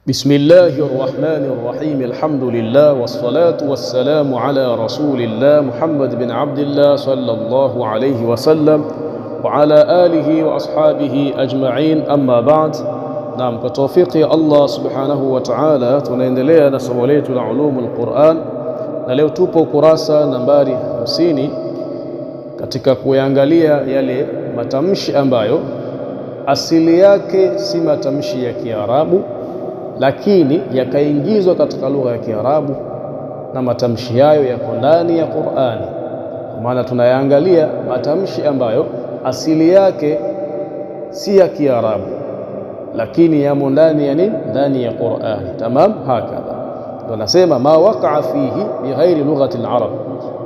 بسم الله الرحمن الرحيم الحمد لله والصلاة والسلام على رسول الله محمد بن عبد الله صلى الله عليه وسلم وعلى آله وأصحابه أجمعين أما بعد. نعم، بتوفيق الله سبحانه وتعالى tunaendelea na somo letu la ulumul Qur'an, na leo tupo kurasa nambari 50 katika kuangalia yale matamshi ambayo asili yake si matamshi ya Kiarabu lakini yakaingizwa katika lugha ya Kiarabu na matamshi hayo yako ndani ya Qur'ani. Kwa maana tunayaangalia matamshi ambayo asili yake si ya Kiarabu lakini yamo ndani ya nini? Ndani ya Qur'ani. Tamam, hakadha tunasema ma waqa'a fihi bighairi lughati al-arab,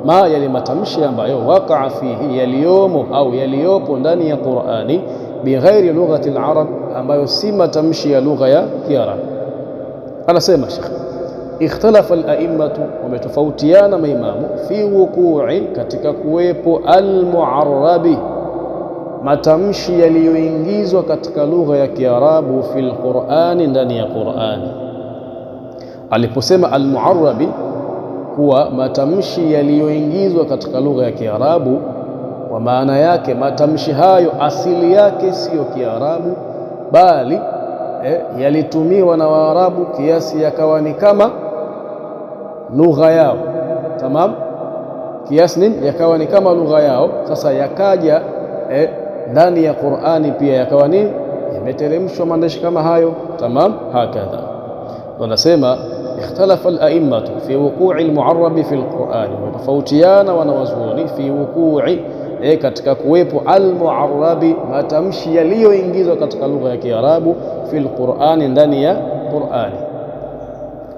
ma yale matamshi ambayo waqa'a fihi, yaliyomo au yaliyopo ndani ya Qur'ani, bighairi lughati al-arab, ambayo si matamshi ya lugha ya Kiarabu. Anasema Sheikh, ikhtalafa al-a'immatu, wametofautiana maimamu, fi wuqu'i, katika kuwepo al-mu'arrabi, matamshi yaliyoingizwa katika lugha ya Kiarabu, fil Qur'ani, ndani ya Qur'ani. Aliposema al-mu'arrabi kuwa matamshi yaliyoingizwa katika lugha ya Kiarabu, kwa maana yake matamshi hayo asili yake siyo Kiarabu bali yalitumiwa na Waarabu kiasi yakawa ni kama lugha yao. Tamam, kiasi nini? Yakawa ni kama lugha yao. Sasa yakaja ndani ya Qur'ani pia yakawa ni yameteremshwa maandishi kama hayo. Tamam, hakadha wanasema ikhtalafa al-a'immatu fi wuqu'i al-mu'arrab fi al-Qur'an, watofautiana wanawazuoni fi wuqu'i, katika kuwepo al-mu'arrabi, matamshi yaliyoingizwa katika lugha ya Kiarabu, fi al-Qur'an, ndani ya Qur'ani.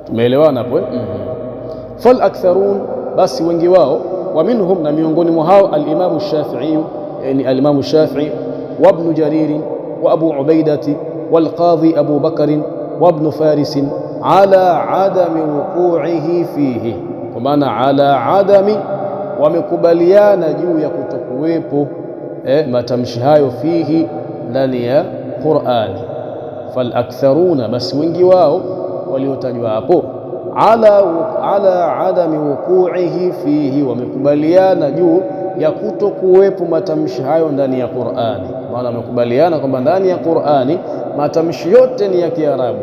Tumeelewana hapo? Fal aktharun, basi wengi wao, wa minhum, na miongoni mwa hao al-Imam Shafi'i, yani al-Imam Shafi'i wa Ibn Jarir wa Abu Ubaidati wal Qadhi Abu Bakr wa Ibn Faris ala adami wuqu'ihi fihi, kwa maana ala adami, wamekubaliana juu ya kutokuwepo matamshi hayo fihi, ndani ya Qur'ani. Fal aktharuna, basi wengi wao waliotajwa hapo, ala adami wuqu'ihi fihi, wamekubaliana juu ya kutokuwepo matamshi hayo ndani ya Qur'ani. Maana wamekubaliana kwamba ndani ya Qur'ani matamshi yote ni ya Kiarabu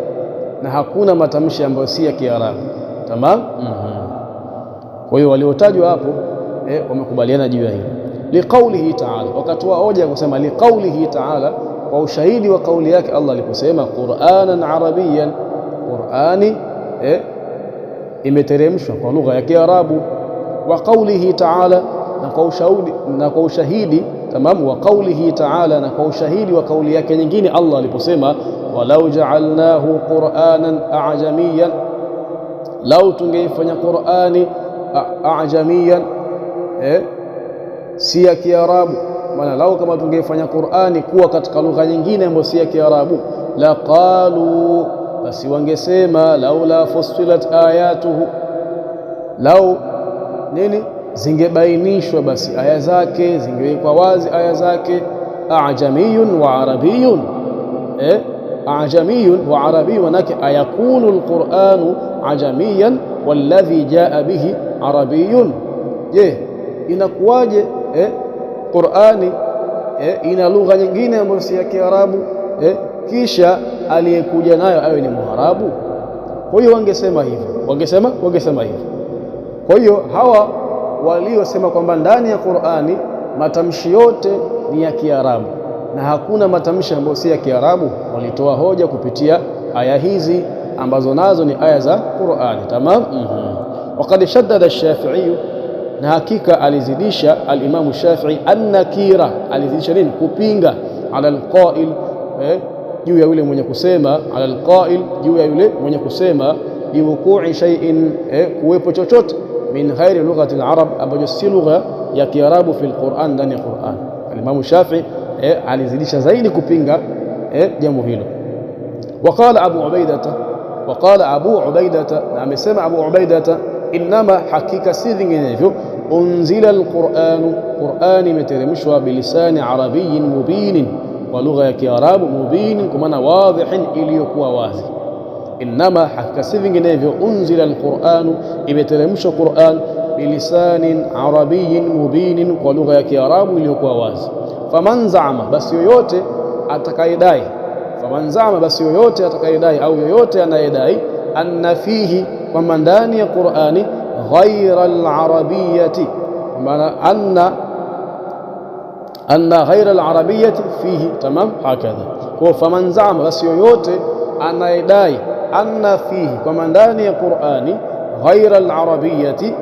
na hakuna matamshi ambayo si ya Kiarabu. Tamam. Kwa hiyo waliotajwa hapo wamekubaliana juu ya hilo. Liqaulihi ta'ala, wakatoa hoja kusema liqaulihi ta'ala, kwa ushahidi wa kauli yake Allah aliposema Qur'anan Arabiyan, Qur'ani imeteremshwa kwa lugha ya Kiarabu. Wa qaulihi ta'ala, na kwa ushahidi. Tamam, wa qaulihi ta'ala, na kwa ushahidi wa kauli yake nyingine Allah aliposema walau ja'alnahu Qur'anan a'jamiyan, lau tungeifanya Qur'ani a'jamiyan, si ya Kiarabu. Maana lau kama tungeifanya Qur'ani kuwa katika lugha nyingine ambayo si ya Kiarabu, la qalu, basi wangesema laula fussilat ayatuhu, lau nini, zingebainishwa basi aya zake, zingewekwa wazi aya zake, a'jamiyun wa arabiyun, a'jamiyun wa arabiyyun, manake ayakunu alqur'anu ajamiyan walladhi jaa bihi arabiyyun. Je, inakuwaje Qur'ani ina lugha nyingine ambayo si ya Kiarabu kisha aliyekuja nayo awe ni Mwarabu? Kwa hiyo wangesema hivyo, wangesema hivyo. Kwa hiyo hawa waliosema kwamba ndani ya Qur'ani matamshi yote ni ya Kiarabu na hakuna matamshi ambayo si ya Kiarabu, walitoa hoja kupitia aya hizi ambazo nazo ni aya za Qur'ani. Tamam. Waqad shaddada ash-Shafi'i, na hakika alizidisha al-Imam Shafi'i an-nakira, alizidisha nini? Kupinga, ala al-qa'il, juu ya yule mwenye kusema, ala al-qa'il, juu ya yule mwenye kusema, biwuqu'i shay'in, kuwepo chochote, min ghairi lughati al-arab, ambayo si lugha ya Kiarabu, fil Qur'an, ndani ya Qur'an. Al-Imam Shafi'i alizidisha zaidi kupinga jambo hilo. Waqala Abu Ubaidata, na amesema Abu Ubaidata, inma, hakika si vinginevyo, unzila al-Qur'anu, Qur'ani imeteremshwa bilisani arabiyyin mubinin, kwa lugha ya Kiarabu, mubinin, kwa maana wadhihin, iliyokuwa wazi. innama, hakika si vinginevyo, unzila alquranu, imeteremshwa Qur'an bilisanin arabiyyin mubinin, kwa lugha ya Kiarabu iliyokuwa wazi. Faman zaama, basi yoyote atakayedai, faman zaama, basi yoyote atakayedai au yoyote anayedai, anna fihi, kwamba ndani ya Qur'ani, ghaira al-arabiyyati, maana anna ghaira al-arabiyyati fihi, tamam, hakadha. Kwa faman zaama, basi yoyote anayedai, anna fihi, kwamba ndani ya Qur'ani, ghaira al-arabiyyati,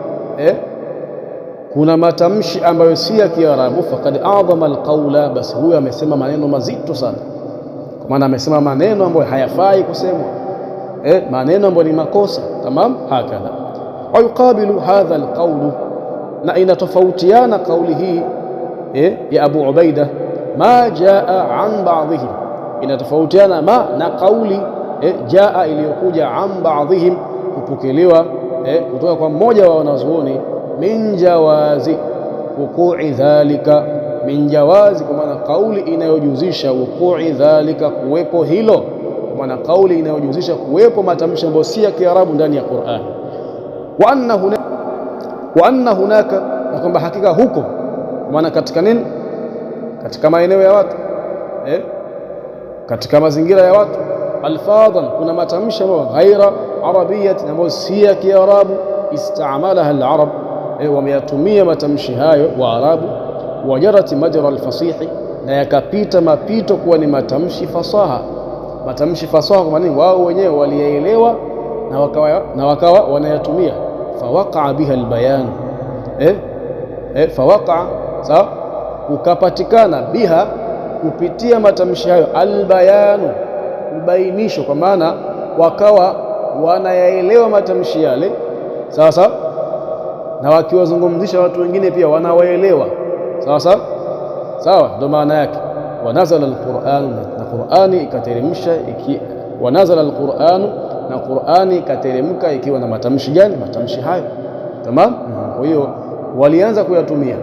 kuna matamshi ambayo si ya Kiarabu, faqad a'dhama alqawla, basi huyo amesema maneno mazito sana, kwa maana amesema maneno ambayo hayafai kusemwa, maneno ambayo ni makosa, tamam, hakadha. Wa yuqabilu hadha alqawlu, na inatofautiana kauli hii ya Abu Ubaida, ma jaa an ba'dihim, inatofautiana ma na kauli jaa iliyokuja an ba'dihim, kupokelewa kutoka kwa mmoja wa wanazuoni, min jawazi wuqu'i dhalika, min jawazi, kwa maana kauli inayojuzisha wuqu'i dhalika, kuwepo hilo, kwa maana kauli inayojuzisha kuwepo matamshi ambayo si ya Kiarabu ndani ya Qur'an. Wa anna hunaka, na kwamba hakika huko, kwa maana katika nini, katika maeneo ya watu, katika mazingira ya watu, alfadhan, kuna matamshi ambayo ghaira arabiyyati, ambayo si ya Kiarabu, istamalaha al-arab, wameyatumia matamshi hayo Waarabu, wajarati majra alfasihi, na yakapita mapito kuwa ni matamshi fasaha. Matamshi fasaha kwa maana wao wenyewe waliyaelewa na wakawa wanayatumia. Fawaqaa biha albayan, fawaqaa, sawa, ukapatikana biha, kupitia matamshi hayo, albayanu, ubainisho, kwa maana wakawa wanayaelewa matamshi yale, sawa sawa, na wakiwazungumzisha watu wengine pia wanawaelewa, sawa sawa sawa, ndio maana yake. Wanazala alquran, na Qur'ani ikateremsha, wanazala alquran, na Qur'ani ikateremka ikiwa na matamshi gani? Matamshi hayo, tamam. Kwa hiyo walianza kuyatumia,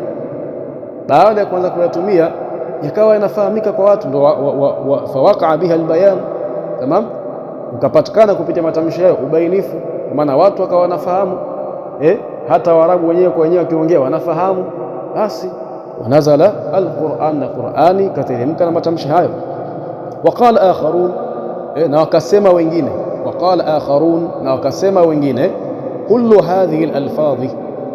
baada ya kuanza kuyatumia yakawa yanafahamika kwa watu, ndio fawaqa biha albayan, tamam, ukapatikana kupitia matamshi hayo ubainifu, kwa maana watu wakawa wanafahamu, hata Waarabu wenyewe kwa wenyewe wakiongea wanafahamu. Basi wanazala alquran, na Qur'ani kateremka na matamshi hayo. Waqala akharun, na wakasema wengine, waqala akharun, na wakasema wengine, kullu hadhihi alalfadhi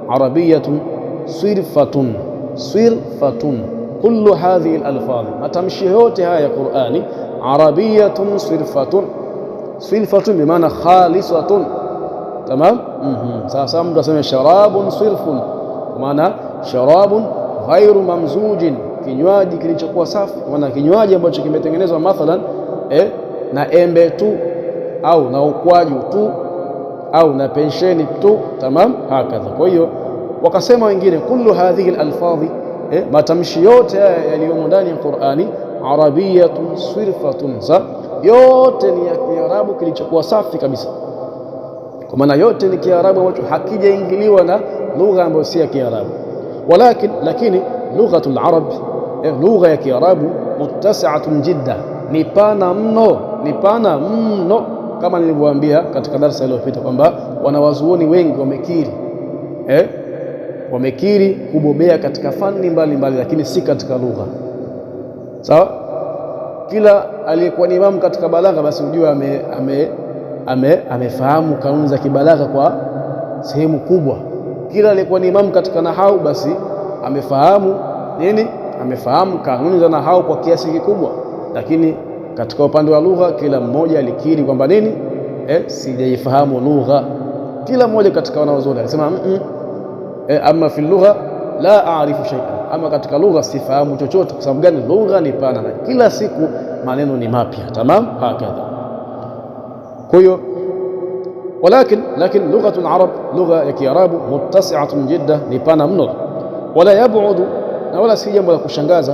arabiyyatun sirfatun, sirfatun, kullu hadhihi alalfadhi, matamshi yote haya ya Qur'ani, arabiyyatun sirfatun, sirfatun bimaana khalisatun, tamam. Sasa mtu aseme sharabun sirfun, kwa maana sharabun ghairu mamzujin, kinywaji kilichokuwa safi, kwa maana kinywaji ambacho kimetengenezwa mathalan na embe tu, au na ukwaju tu, au na pensheni tu, tamam, hakadha. Kwa hiyo wakasema wengine, kullu hadhihi alalfadhi, matamshi yote yaliyomo ndani ya Qur'ani, arabiyatun sirfatun, yote ni ya Kiarabu kilichokuwa safi kabisa, kwa maana yote ni Kiarabu ambacho hakijaingiliwa na lugha ambayo si ya Kiarabu. Lakini lughatul arab, lugha ya Kiarabu, muttasi'atun jidda, ni pana mno, ni pana mno, kama nilivyowaambia katika darasa iliyopita kwamba wanawazuoni wengi wamekiri kubobea katika fani mbalimbali, lakini si katika lugha, sawa. Kila aliyekuwa ni imamu katika balagha, basi ujue amefahamu kanuni za kibalagha kwa sehemu kubwa. Kila aliyekuwa ni imamu katika nahau, basi amefahamu nini? Amefahamu kanuni za nahau kwa kiasi kikubwa. Lakini katika upande wa lugha, kila mmoja alikiri kwamba nini? Sijaifahamu lugha. Kila mmoja katika wanazuoni alisema amma fi lugha la a'rifu shay'an, ama katika lugha sifahamu chochote. Kwa sababu gani? Lugha ni pana na kila siku maneno ni mapya, tamam, hakadha. Kwa hiyo lakini lughatul arab, lugha ya Kiarabu, muttasi'atun jidda, ni pana mno. Wala yab'udu, na wala si jambo la kushangaza,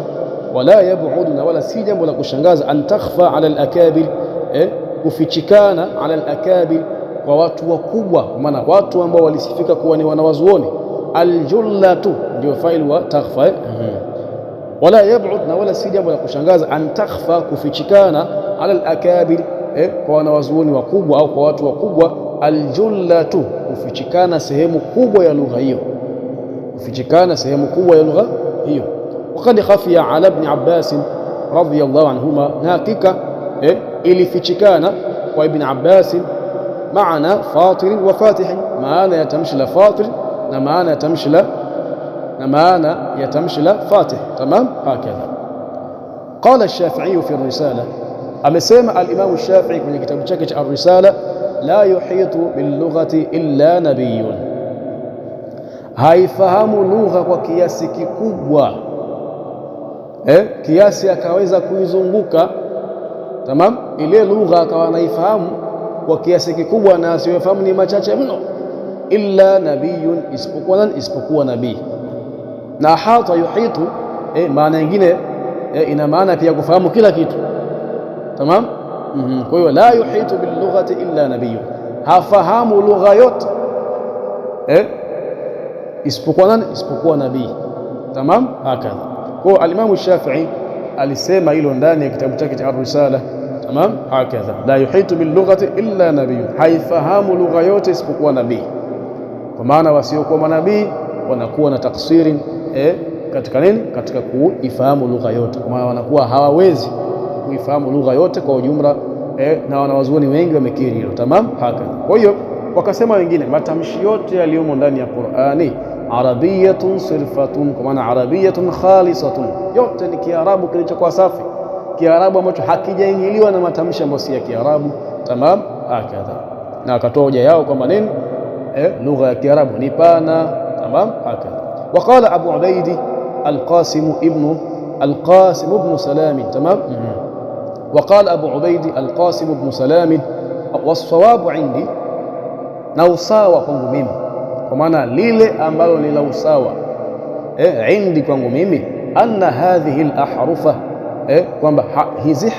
wala yab'udu, na wala si jambo la kushangaza, an takhfa ala al-akabir, kufichikana ala al-akabir, kwa watu wakubwa, kwa maana watu ambao walisifika kuwa ni wanawazuoni. Aljullatu ndio faili wa takhfa. Wala yab'ud, na wala si jambo la kushangaza, an takhfa, kufichikana ala al-akabir, kwa wanawazuoni wakubwa au kwa watu wakubwa, aljullatu, kufichikana sehemu kubwa ya lugha hiyo, kufichikana sehemu kubwa ya lugha hiyo. Waqad khafiya ala ibn Abbas radhiyallahu anhuma, na hakika ilifichikana kwa Ibn Abbas maana fatir wa fatih, maana ya tamshi la fatir na maana ya tamshi la fatih. Tamam, hakadha qala ash-Shafi'i fi ar-Risala, amesema al-Imam ash-Shafi'i kwenye kitabu chake cha ar-Risala, la yuhitu bil lughati illa nabiyyun, haifahamu lugha kwa kiasi kikubwa, kiasi akaweza kuizunguka, tamam, ile lugha akawa anaifahamu kwa kiasi kikubwa na asiyofahamu ni machache mno, illa nabiyyun, isipokuwa nabii. Na hata yuhitu maana nyingine ina maana pia kufahamu kila kitu, tamam. Kwa hiyo la yuhitu bil lughati illa nabiyyun, hafahamu lugha yote isipokuwa nabii, tamam, hakadha. Kwa al-Imam Shafi'i alisema hilo ndani ya kitabu chake cha Ar-Risala, tamam, hakadha, la yuhitu bil lughati illa nabiyyun, haifahamu lugha yote isipokuwa nabii. Kwa maana wasiokuwa manabii wanakuwa na taksiri katika nini? Katika kuifahamu lugha yote, kwa maana wanakuwa hawawezi kuifahamu lugha yote kwa ujumla, na wanawazuoni wengi wamekiri hilo, tamam, hakadha. Kwa hiyo wakasema wengine, matamshi yote yaliyomo ndani ya Qur'ani arabiyatun sirfatun, kwa maana arabiyatun khalisatun, yote ni Kiarabu kilichokuwa safi, Kiarabu ambacho hakijaingiliwa na matamshi ambayo si ya Kiarabu, tamam, hakadha. Na akatoa hoja yao kwamba nini? Lugha ya Kiarabu ni pana, tamam, hakadha. Waqala Abu Ubaidi al-Qasim ibn Salam, tamam. Waqala Abu Ubaidi al-Qasim ibn Salam, was-sawabu indi, na usawa kwangu mimi, kwa maana lile ambalo ni la usawa indi kwangu mimi, anna hadhihi al-ahrufa, kwamba hizi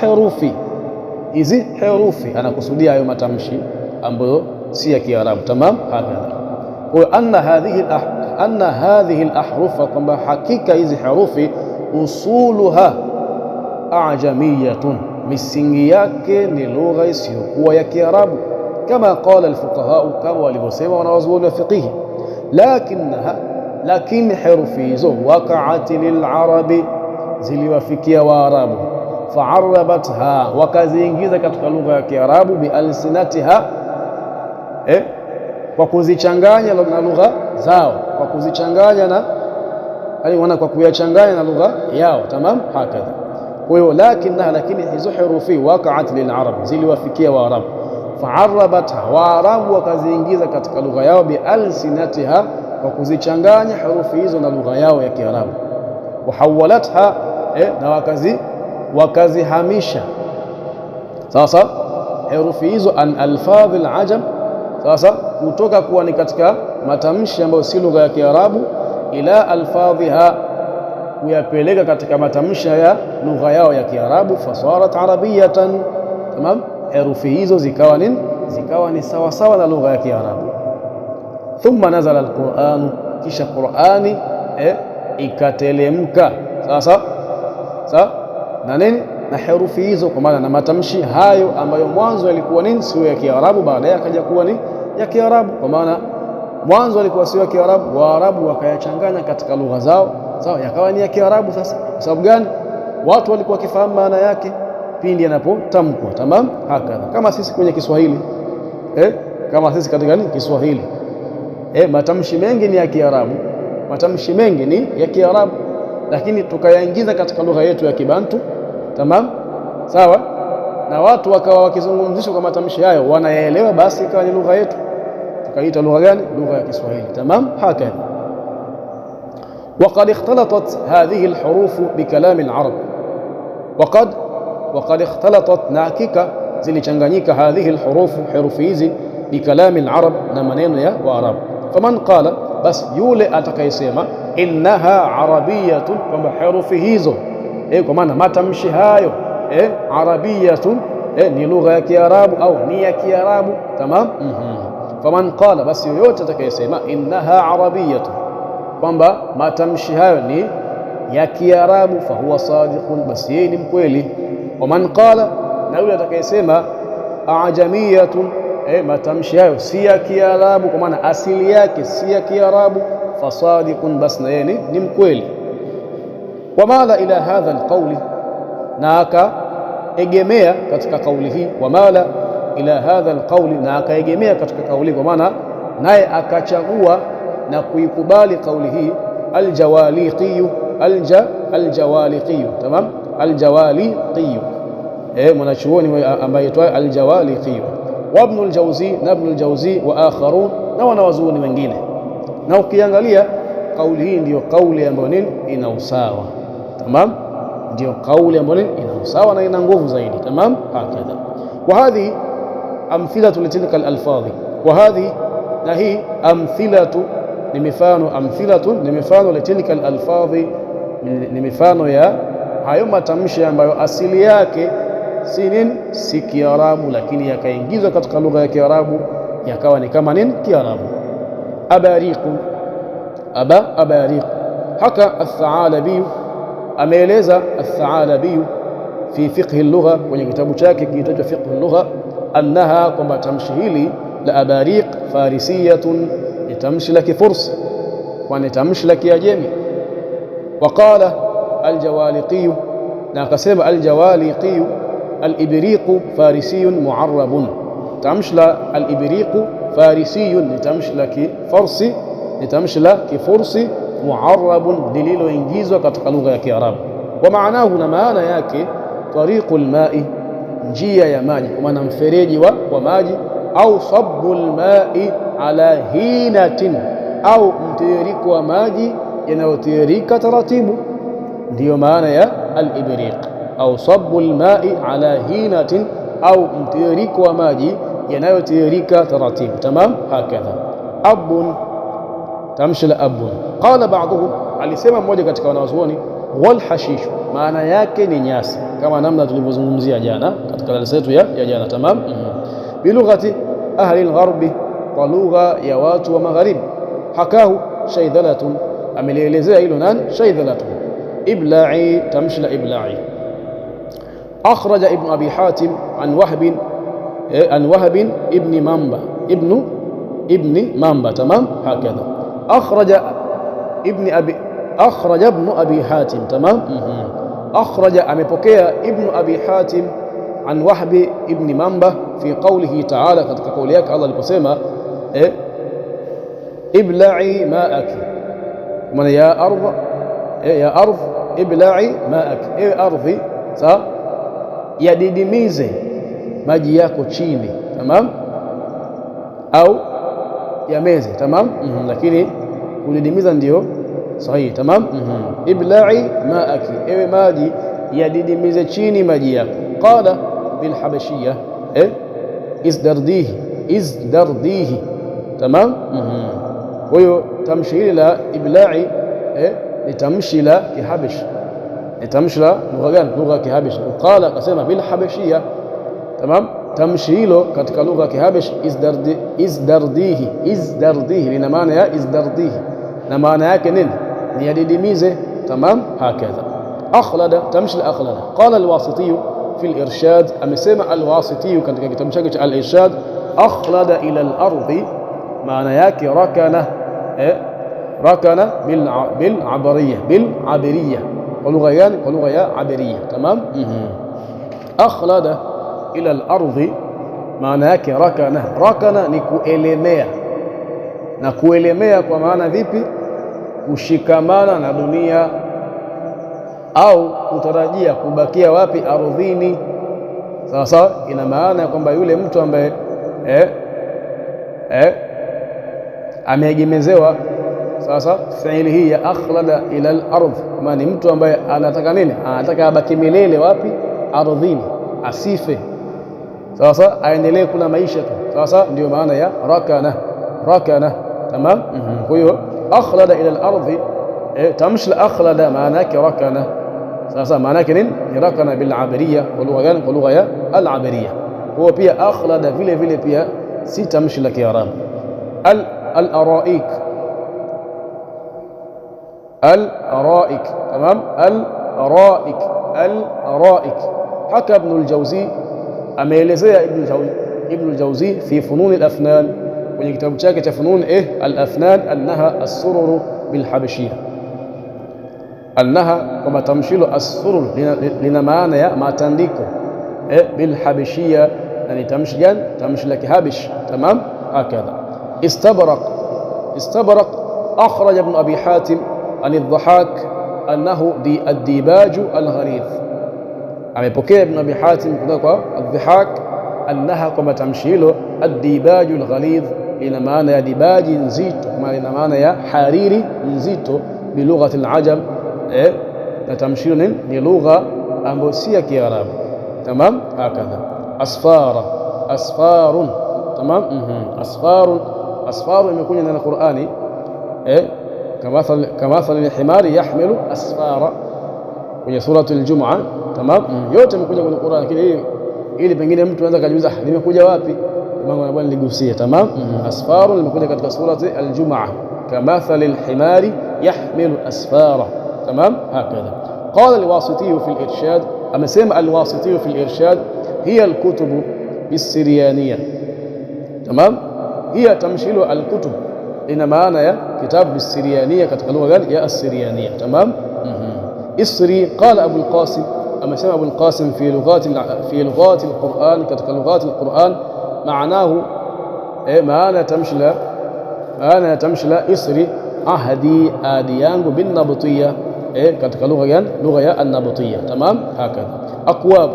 herufi anakusudia hayo matamshi ambayo si ya Kiarabu, tamam, hakadha. Kwa anna hadhihi al-ahrufa, kwamba hakika hizi herufi usuluha a'jamiyatun, misingi yake ni lugha isiyokuwa ya Kiarabu, kama qala al-fuqaha, kama walivyosema wanawazuoni wa fiqh. Lakini herufi hizo waqa'at lil-arabi, ziliwafikia Waarabu, fa'arabatha, wakaziingiza katika lugha ya Kiarabu, bialsinatiha, kwa kuzichanganya na lugha zao, kwa kuzichanganya na kwa kuyachanganya na lugha yao, tamam, hakadha. Kwa hiyo lakini hizo herufi waqa'at lil-arab, ziliwafikia Waarabu, fa'arabatha, Waarabu wakaziingiza katika lugha yao, bialsinatiha, kwa kuzichanganya herufi hizo na lugha yao ya Kiarabu, wahawalatha, na wakazihamisha sasa herufi hizo an alfadh al-ajam, sasa kutoka kuwa ni katika matamshi ambayo si lugha ya Kiarabu, ila alfadhiha, kuyapeleka katika matamshi ya lugha yao ya Kiarabu, fasarat arabiyatan, tamam, herufi hizo zikawa ni sawa sawa na lugha ya Kiarabu. Thumma nazala al-Qur'an, kisha Qur'ani ikatelemka sasa na nini? Na herufi hizo, kwa maana na matamshi hayo ambayo mwanzo yalikuwa sio ya Kiarabu, baadaye akaja kuwa ni ya Kiarabu. Kwa maana mwanzo yalikuwa sio ya Kiarabu, Waarabu wakayachanganya katika lugha zao, sawa, yakawa ni ya Kiarabu. Sasa kwa sababu gani? Watu walikuwa wakifahamu maana yake pindi yanapotamkwa, tamam, hakadha. Kama sisi kwenye Kiswahili, kama sisi katika Kiswahili, matamshi mengi ni ya Kiarabu, matamshi mengi ni ya Kiarabu, lakini tukayaingiza katika lugha yetu ya Kibantu, tamam, sawa, na watu wakawa wakizungumzishwa kwa matamshi hayo wanayaelewa, basi ikawa ni lugha yetu, tukaita lugha gani? Lugha ya Kiswahili, tamam, hakadha. وقد اختلطت هذه الحروف بكلام العرب، وقد اختلطت، نحقيقة zilichanganyika hadhihi alhuruf, herufi hizi, bikalami alarab, na maneno ya Waarabu. Faman qala, bas yule atakayesema innaha arabiyatun, kwamba herufi hizo kwa maana matamshi hayo arabiyatun, ni lugha ya Kiarabu au ni ya Kiarabu, tamam. Faman qala, bas yoyote atakayesema innaha arabiyatun, kwamba matamshi hayo ni ya Kiarabu, fahuwa sadiqun, basi yeye ni mkweli. Waman qala, na yule atakayesema ajamiyatun, matamshi hayo si ya Kiarabu, kwa maana asili yake si ya Kiarabu, fasadiqun, basi na yeye ni mkweli. Wamala ila hadha alqawli, na akaegemea katika kauli hii. Wamala ila hadha alqawli, na akaegemea katika kauli, kwa maana naye akachagua na kuikubali kauli hii. Aljawaliqiyu, aljawaliqiyu, tamam, aljawaliqiyu, mwanachuoni ambaye aitwa Aljawaliqiyu, wa Ibn al-Jawzi, na Ibn al-Jawzi, wa akharun, na wanawazuoni wengine. Na ukiangalia kauli hii ndiyo kauli ambayo ina usawa, tamam, ndiyo kauli ambayo ina usawa na ina nguvu zaidi, tamam. Hakadha wa hadhi amthilatu litilka al-alfadhi, wa hadhi, na hii amthilatu ni mifano, amthilatu ni mifano litilka al-alfadhi, ni mifano ya hayo matamshi ambayo asili yake si Kiarabu, lakini yakaingizwa katika lugha ya Kiarabu yakawa ni kama Kiarabu. Abariqu, abariqu. Haka Athalabi, ameeleza Athalabi fi fiqhi lugha, kwenye kitabu chake kiitwacho fiqhi lugha, annaha, kwamba tamshi hili la abariq farisiyatun, ni tamshi la Kifursi, kwani tamshi la Kiajemi. Waqala Aljawaliqiyu, na akasema Aljawaliqiyu, al-ibriqu farisiyun mu'arrabun, tamshi la al-ibriqu farisiyun, ni tamshi la Kifarsi, ni tamshi la Kifursi, mu'arrabun, lililoingizwa katika lugha ya Kiarabu. Wa maanahu, na maana yake, tariqul ma'i, njia ya maji, kwa maana mfereji wa maji, au sabbul ma'i ala hinatin, au mtiririko wa maji yanayotiririka taratibu, ndiyo maana ya al-ibriq. Au sabbul ma'i ala hinatin, au mtiririko wa maji yanayotiririka taratibu, tamam. Hakadha. Abun, tamshi la abun. Qala ba'dhum, alisema mmoja katika wanazuoni, wal hashishu, maana yake ni nyasi, kama namna tulivyozungumzia jana katika darasa yetu ya jana, tamam. Bilughati ahli al-gharbi, kwa lugha ya watu wa magharibi. Hakahu shaydhalatun, amelielezea hilo nani? Shaydhalatun. Ibla'i, tamshi la ibla'i. Akhraja ibn abi hatim an wahb ibn mamba, tamam. Hakadha. Akhraja ibn abi hatim, tamam. Akhraja, amepokea ibn abi hatim an wahb ibn mamba fi qawlihi ta'ala, katika kauli yake Allah aliposema ibla'i ma'aki, maana ya ardh ibla'i ma'aki, ewe ardhi, sawa, yadidimize maji yako chini, tamam, au yameze, tamam. Lakini kudidimiza ndio sahihi, tamam. Ibla'i ma'aki, ewe maji yadidimize chini maji yako. Qala bil habashiyya, izdardihi, tamam. Kwa hiyo tamshi hili la ibla'i ni tamshi la Kihabish, ni tamshi la lugha gani? Lugha ya Kihabish. Qala, akasema bil habashiyya, tamam. Tamshi hilo katika lugha ya Kihabish, izdardihi, lina maana ya izdardihi, na maana yake nini? Ni yadidimize, tamam. Hakadha. Akhlada, tamshi la akhlada. Qala al-Wasitiyu fi al-Irshad, amesema al-Wasitiyu katika kitabu chake cha al-Irshad, akhlada ila al-ardi, maana yake rakana, rakana bil abiriyya, kwa lugha gani? Kwa lugha ya abiriyya, tamam. Akhlada ila al-ardi, maana yake rakana. Rakana ni kuelemea, na kuelemea kwa maana vipi? Kushikamana na dunia, au kutarajia kubakia wapi? Ardhini, sawa sawa. Ina maana kwamba yule mtu ambaye ameegemezewa, sawa sawa, fiili hii ya akhlada ila al-ardh, kama ni mtu ambaye anataka nini? Anataka abaki milele wapi? Ardhini, asife, sawa sawa, aendelee kula maisha tu, sawa sawa. Ndio maana ya rakana, tamam. Kwa hiyo akhlada ila al-ardh, tamshi la akhlada maana yake rakana, sawa sawa. Maana yake nini? Ni rakana bil abiriyya, kwa lugha gani? Kwa lugha ya al-abiriyya. Kwa hiyo pia akhlada vile vile pia si tamshi la Kiarabu. Al-araik, tamam. Al-araik. Haka Ibn al-Jawzi ameelezea Ibn al-Jawzi fi funun al-afnan, kwenye kitabu chake cha funun al-afnan, annaha as-surur bil-habashiyya. Annaha kwa matamshilo as-surur lina maana ya matandiko bil-habashiyya, na ni tamshi gani? Tamshi la Kihabish. Tamam, hakadha. Istabraq akhraj Ibn Abi Hatim an ad-Dhahak annahu ad-dibaj al-ghalidh. Amepokea Ibn Abi Hatim kutoka kwa ad-Dhahak annaha kwa matamshi hilo ad-dibaj al-ghalidh ina maana ya dibaji nzito, kama ina maana ya hariri nzito bilughati al-ajam. Na tamshi hilo ni lugha ambayo si ya Kiarabu. Tamam, hakadha. Asfarun. Tamam, asfarun imekuja ndani ya Qur'ani kamathali al-himari yahmilu asfara kwenye suratu al-Jumu'ah. Tamam, yote imekuja kwenye Qur'ani, lakini ili pengine mtu anaweza kujiuliza limekuja wapi? Mungu anakuwa niligusia. Tamam, asfarun limekuja katika surati al-Jumu'ah kamathali al-himari yahmilu asfara. Tamam, hakadha. Qala al-Wasiti fi al-Irshad, amesema al-Wasiti fi al-Irshad hiya al-kutub bis-Siryaniyya. Tamam, hiya tamshilo al-kutub ina maana ya kitabu bis-Siryaniyya katika lugha gani? Ya as-Siryaniyya. Tamam. Isri qala Abu al-Qasim, amesema Abu al-Qasim fi lughati al-Qur'an, katika lughati al-Qur'an maanahu maana tamshila isri ahdi adi yangu bin nabtiyya, katika lugha gani? Lugha ya an-nabtiyya. Tamam, hakadha. Aqwab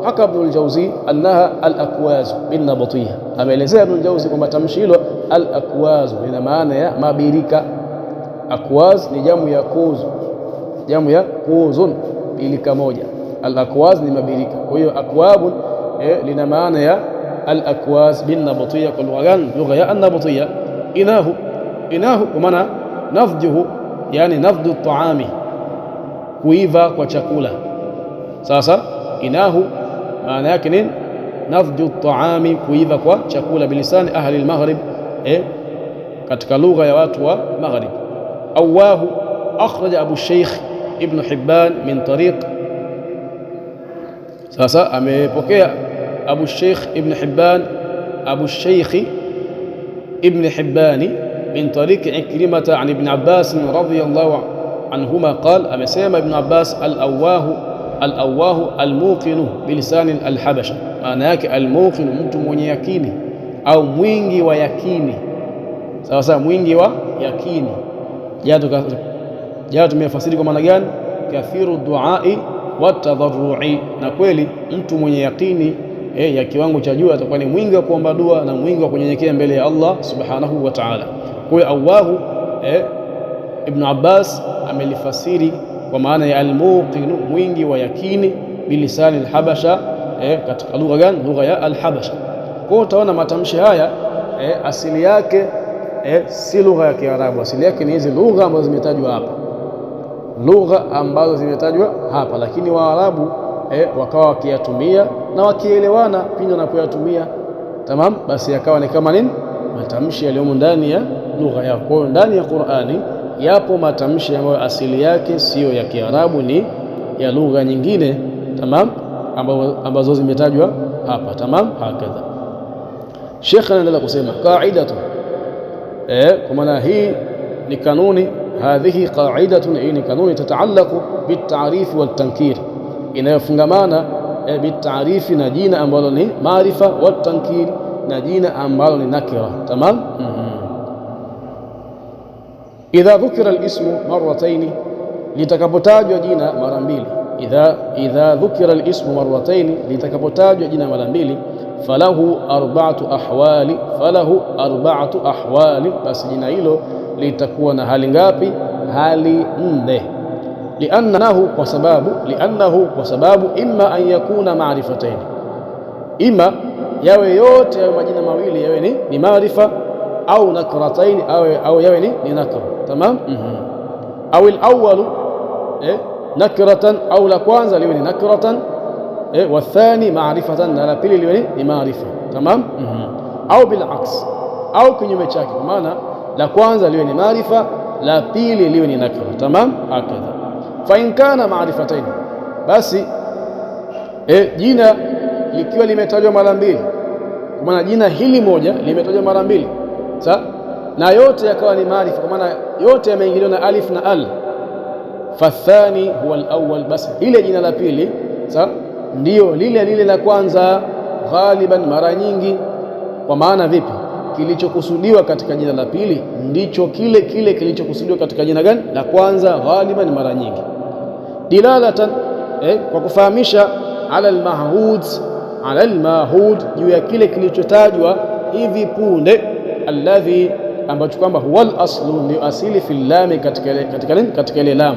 haka Ibn al-Jawzi annaha al-akwaz bin nabtiyya, ameelezea Ibn al-Jawzi kwamba tamshi hilo al-akwaz ina maana ya mabirika. Akwaz ni jamu ya kuzun, bilika moja. Al-akwaz ni mabirika, kwa hiyo akwabun lina maana ya al-akwaz bin nabtiyya kwa lugha gani? Lugha ya an-nabtiyya. Inahu kwa maana nafjuhu, yani nafdu at-ta'ami, kuiva kwa chakula. Sasa inahu maana yake nini? Nafju at-ta'ami, kuiva kwa chakula, bilisani ahli al-maghrib, katika lugha ya watu wa maghrib. Awahu akhraja Abu Shaykh Ibn Hibban min tariq, sasa amepokea Abu Shaykh Ibn Hibban, Abu Shaykh Ibn Hibbani min tariq Ikrimata an Ibn Abbas radiyallahu anhuma qala, amesema Ibn Abbas al-awahu al-muqinu bilisani al-habasha, maana yake al-muqinu mtu mwenye yakini au mwingi wa yakini. Sawa, mwingi wa yakini. Jana tumefasiri kwa maana gani? Kathiru duai wa tadharru'i, na kweli mtu mwenye yakini ya kiwango cha juu atakuwa ni mwingi wa kuomba dua na mwingi wa kunyenyekea mbele ya Allah subhanahu wa ta'ala. Kwa hiyo awahu Ibn Abbas amelifasiri kwa maana ya al-muqinu, mwingi wa yakini, bilisani al-habasha, katika lugha gani? Lugha ya al-habasha. Kwa hiyo utaona matamshi haya asili yake si lugha ya Kiarabu, asili yake ni hizi lugha ambazo zimetajwa hapa, lakini Waarabu wakawa wakiyatumia na wakielewana pindi wanapoyatumia. Tamam, basi yakawa ni kama nini? Matamshi yaliyomo ndani ya lugha yao. Kwa hiyo ndani ya Qur'ani yapo matamshi ambayo asili yake siyo ya Kiarabu, ni ya lugha nyingine. Tamam, ambazo zimetajwa hapa. Tamam, hakadha. Sheikh anaendelea kusema qaidatu, kwa maana hii ni kanuni, hadhihi qaidatun, hii ni kanuni tataallaqu bit-ta'rif wal-tankir, inayofungamana bit-ta'rif na jina ambalo ni maarifa, wat-tankir na jina ambalo ni nakira. Tamam. Idha dhukira al-ismu marratayn, litakapotajwa jina mara mbili. Idha dhukira al-ismu marratayn, litakapotajwa jina mara mbili, falahu arba'atu ahwali, basi jina hilo litakuwa na hali ngapi? Hali nne. Liannahu, kwa sababu imma an yakuna ma'rifatayn, imma yawe yote ya majina mawili yawe ni maarifa, au nakratayn, au yawe ni nakra. Tamam. Au al-awwalu nakratan, au la kwanza liwe ni nakratan, wa thani ma'rifatan, na la pili liwe ni maarifa. Tamam. Au bil aks, au kinyume chake, kwa maana la kwanza liwe ni maarifa, la pili liwe ni nakra. Tamam, hakadha. Fa in kana ma'rifatayn, basi jina likiwa limetajwa mara mbili, kwa maana jina hili moja limetajwa mara mbili, sawa, na yote yakawa ni maarifa, kwa maana yote yameingiliwa na alif na al, fathani huwa al-awwal, basi ile jina la pili, sawa, ndio lile la kwanza, ghaliban, mara nyingi. Kwa maana vipi? Kilichokusudiwa katika jina la pili ndicho kile kilichokusudiwa katika jina gani? La kwanza, ghaliban, mara nyingi. Dilalatan, kwa kufahamisha, ala al-mahud, juu ya kile kilichotajwa hivi punde, alladhi, ambacho kwamba huwa al-aslu, ndio asili, fi llami, katika ile lam,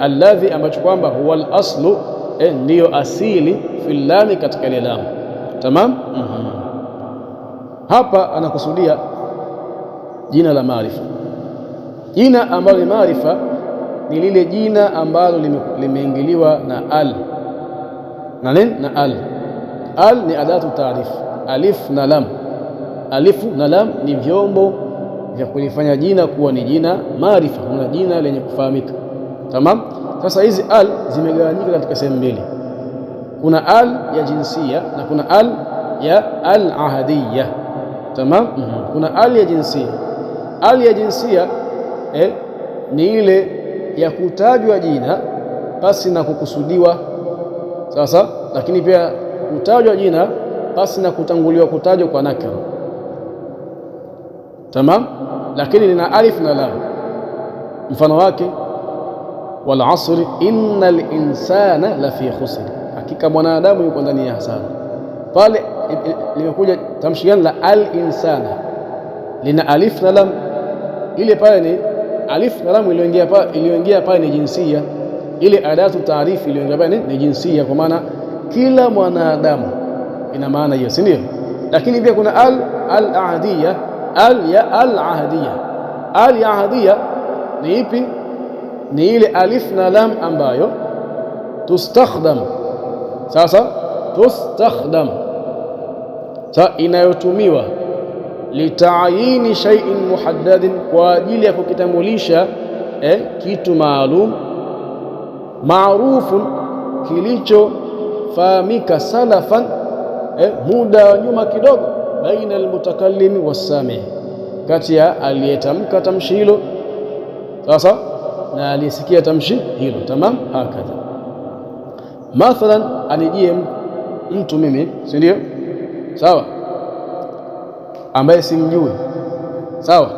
alladhi, ambacho kwamba huwa al-aslu, ndiyo asili, fi llami, katika ile lam. Tamam. Hapa anakusudia jina la maarifa. Jina ambalo ni maarifa ni lile jina ambalo limeingiliwa na al na nini? Na al. Al ni adatu taarif, alif na lam. Alifu na lam ni vyombo vya kulifanya jina kuwa ni jina maarifa, na jina lenye kufahamika. Tamam. Sasa hizi al zimegawanyika katika sehemu mbili, kuna al ya jinsia na kuna al ya al-ahadiyya. Tamam. Kuna al ya jinsia. Al ya jinsia ni ile ya kutajwa jina pasi na kukusudiwa, sasa, lakini pia kutajwa jina pasi na kutanguliwa kutajwa kwa nakira. Tamam. Lakini lina alif na lam. Mfano wake, wal asri innal insana lafi khusr, hakika mwanadamu yuko ndani ya hasara. Pale limekuja tamshi gani? La al-insana, lina alif na lam. Ile pale ni alif na lam iliyoingia pale ni jinsia, ile adatu taarifi iliyoingia pale ni jinsia, kwa maana kila mwanadamu, ina maana hiyo, si ndio? Lakini pia kuna al-ahadiyya. Al ya al-ahadiyya. Al ya ahadiyya ni ipi? Ni ile alif na lam ambayo tustakhdam, sasa tustakhdam, inayotumiwa litayini shay'in muhaddadin, kwa ajili ya kukitambulisha kitu maalum, maarufun, kilichofahamika, salafan, muda wa nyuma kidogo, baina almutakallimi wassami, kati ya aliyetamka tamshi hilo, sasa, na aliyesikia tamshi hilo. Tamam. Hakadha, mathalan, anijie mtu mimi, si ndio? Sawa, ambaye simjui, sawa,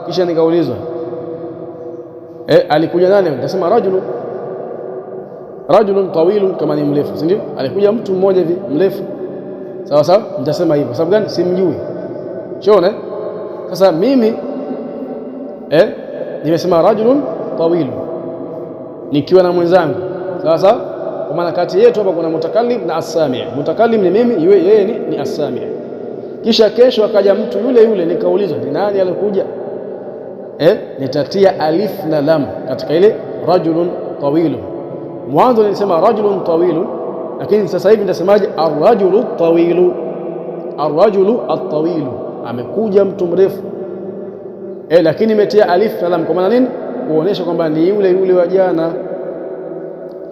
kisha nikaulizwa alikuja nani? Nitasema rajulun tawilun, kama ni mrefu, si ndio? Alikuja mtu mmoja hivi mrefu, sawa sawa, nitasema hivyo. Sababu gani? Simjui. Shona. Sasa mimi nimesema rajulun tawilun nikiwa na mwenzangu, sawa sawa, kwa maana kati yetu hapa kuna mutakallim na as-sami'. Mutakallim ni mimi, yeye ni as-sami'. Kisha kesho akaja mtu yule nikaulizwa ni nani alikuja, nitatia alif na lam katika ile rajulun tawilun. Mwanzo nilisema rajulun tawilun, lakini sasa hivi nitasemaje? Ar-rajulu tawilu, ar-rajulu at-tawilu, amekuja mtu mrefu, lakini nimetia alif na lam, kwa maana nini? Kuonesha kwamba ni yule wa jana,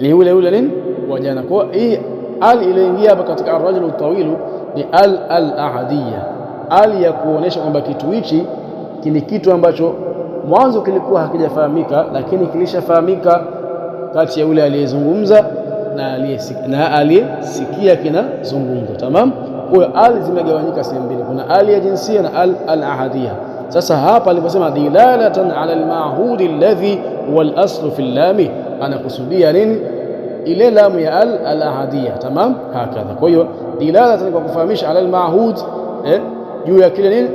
ni yule nini wa jana. Kwa hii al iliyoingia hapa katika ar-rajulu tawilu ni al-ahadiyya, al ya kuonesha kwamba kitu hichi ni kitu ambacho mwanzo kilikuwa hakijafahamika, lakini kilishafahamika kati ya yule aliyezungumza na aliyesikia kinazungumza. Tamam. Kwa hiyo al zimegawanyika sehemu mbili, kuna al ya jinsia na al-ahadiyya. Sasa hapa aliposema dilalatan ala al-ma'hudi alladhi huwa al-aslu fi al-lami, anakusudia nini? Ile lamu ya al-ahadiyya. Tamam. Hakadha. Kwa hiyo dilalatan, kwa kufahamisha, ala al-ma'hud, juu ya kile nini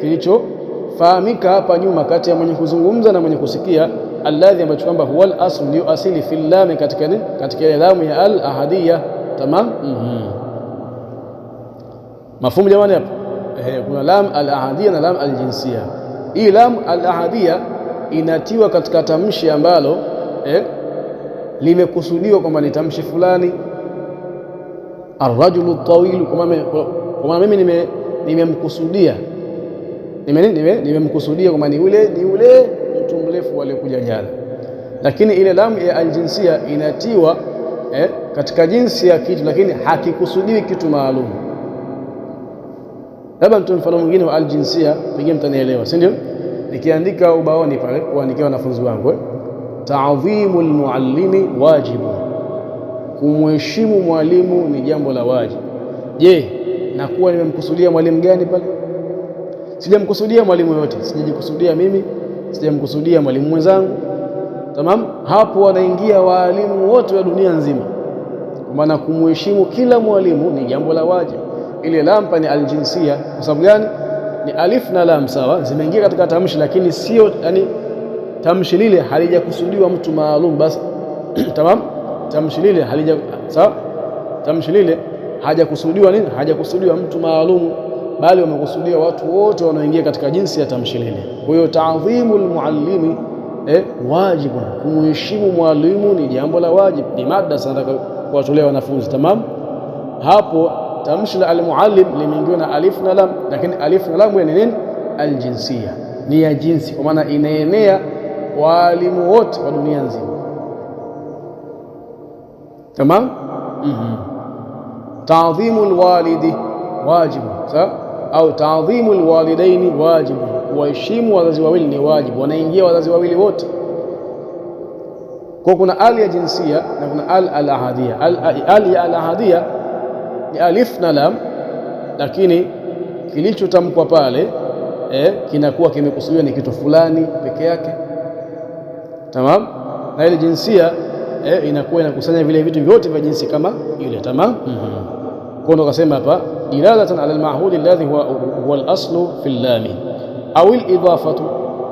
kilichofahamika hapa nyuma kati ya mwenye kuzungumza na mwenye kusikia, alladhi, ambacho kwamba huwa al-aslu, ndio asili, fi al-lami, katika nini? Katika ile lamu ya al-ahadiyya. Tamam. Mafhumu jamani hapa? Kuna lam al-ahadiyya na lam al-jinsiya. Hii lam al-ahadiyya inatiwa katika tamshi ambalo limekusudiwa kwamba ni tamshi fulani. Ar-rajulu tawilu, kwa mimi nimemkusudia kwamba ni yule mtu mrefu aliyekuja jana. Lakini ile lam ya al-jinsiya inatiwa katika jinsi ya kitu, lakini hakikusudiwi kitu maalum. Labda mtu mfano mwingine wa aljinsia, pengine mtanielewa, si ndio? Nikiandika ubaoni pale kuandikia wanafunzi wangu, ta'dhimul muallimi wajibu, kumheshimu mwalimu ni jambo la wajibu. Je, nakuwa nimemkusudia mwalimu gani pale? Sijamkusudia mwalimu yote, sijajikusudia mimi, sijamkusudia mwalimu mwenzangu. Tamam, hapo wanaingia walimu wote wa dunia nzima, kwa maana kumheshimu kila mwalimu ni jambo la wajibu. Ile lampa ni aljinsia. Kwa sababu gani? Ni alif na lam, sawa, zimeingia katika tamshi, lakini sio yani tamshi lile halijakusudiwa mtu maalum basi. Tamam, tamshi lile sawa, tamshi lile hajakusudiwa nini? Hajakusudiwa mtu maalum, bali wamekusudia watu wote wanaoingia katika jinsi ya tamshi lile. Kwa hiyo ta'dhimul muallimi wajibu, kumheshimu mwalimu ni jambo la wajibu. Ni mada sana kuwatolea wanafunzi. Tamam, hapo tamshi la almuallim limeingiwa na alif na lam, lakini alif na lam ni nini? Aljinsia, ni ya jinsi, kwa maana inaenea walimu wote wa dunia nzima. Tamam. Ta'dhimul walidi wajibu, sawa, au ta'dhimul walidaini wajibu, kuwaheshimu wazazi wawili ni wajibu, wanaingia wazazi wawili wote. Kwa kuna al ya jinsia na kuna al ahadiyya. Al ya al ahadiyya ni alif na lam, lakini kilichotamkwa pale kinakuwa kimekusudiwa ni kitu fulani peke yake. Tamam, na ile jinsia inakuwa inakusanya vile vitu vyote vya jinsi kama ile. Tamam. Kwa ndo kasema hapa dilalatan ala almahudi alladhi huwa al-aslu fi al-lami au al-idafatu,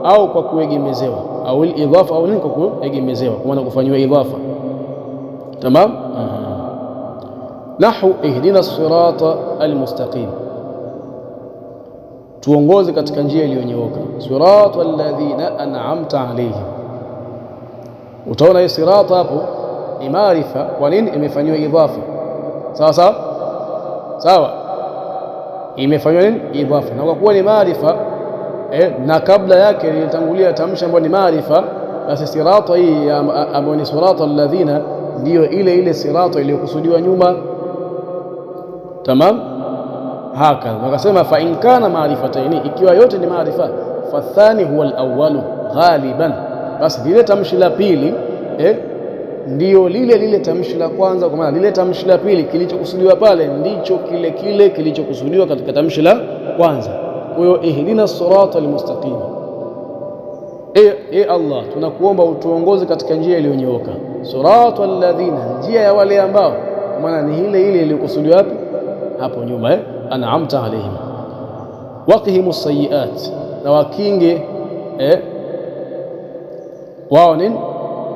au kwa kuegemezewa, au al-idafa, au nini, kwa kuegemezewa, kwa maana kufanywa idafa. Tamam. Nahu ihdina as-sirata al-mustaqim, tuongoze katika njia iliyonyooka. Sirata alladhina an'amta alayhim, utaona hii sirata hapo ni maarifa. Kwa nini imefanywa idafa? Sawa sawa sawa, imefanywa nini? Idafa. Na kwa kuwa ni maarifa na kabla yake lilitangulia tamshi ambayo ni maarifa, basi sirata hii ambayo ni sirata alladhina ndiyo ile sirata iliyokusudiwa nyuma. Tamam, haka wakasema fa in kana maarifataini, ikiwa yote ni maarifa, fathani huwa al-awwalu ghaliban, basi lile tamshi la pili ndio lile tamshi la kwanza, kwa maana lile tamshi la pili kilichokusudiwa pale ndicho kile kilichokusudiwa katika tamshi la kwanza. Kwa hiyo ihdina sirata almustaqim, Allah tunakuomba utuongoze katika njia iliyonyooka. Sirata alladhina, njia ya wale ambao, kwa maana ni ile iliyokusudiwa hapo nyuma, an'amta alayhim. Waqihimus sayyi'at, na wakinge wao nini?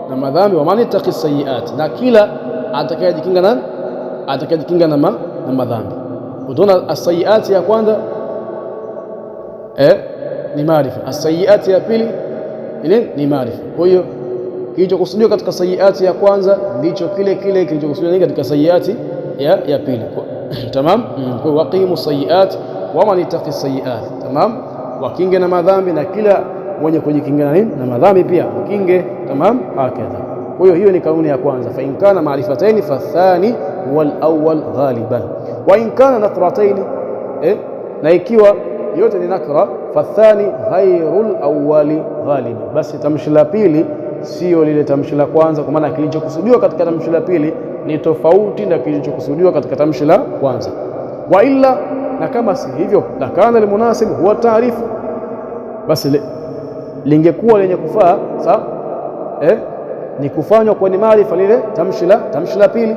Na madhambi. Wa man yattaqi sayyi'at, na kila atakayejikinga na madhambi. Utaona as-sayyi'at ya kwanza ni maarifa, as-sayyi'at ya pili ile ni maarifa. Kwa hiyo kilichokusudiwa katika sayyi'at ya kwanza ndicho kile kilichokusudiwa katika sayyi'at ya pili. Tamam. Kwa waqimu sayyi'at wa man yattaqi sayyi'at. Tamam, wakinge na madhambi, na kila mwenye kujikinga na madhambi pia wakinge. Tamam, hakadha. Kwa hiyo ni kanuni ya kwanza. Fa in kana ma'rifatayn fa athani huwa al-awwal ghaliban, wa in kana nakratayn, na ikiwa yote ni nakra, fa athani ghayrul awwali ghaliban, basi tamshi la pili sio lile tamshi la kwanza, kwa maana kilichokusudiwa katika tamshi la pili ni tofauti na kilichokusudiwa katika tamshi la kwanza. Wa illa, na kama si hivyo, la kana almunasib huwa taarifu, basi lingekuwa lenye kufaa sawa ni kufanywa kwa ni maarifa lile tamshi la pili,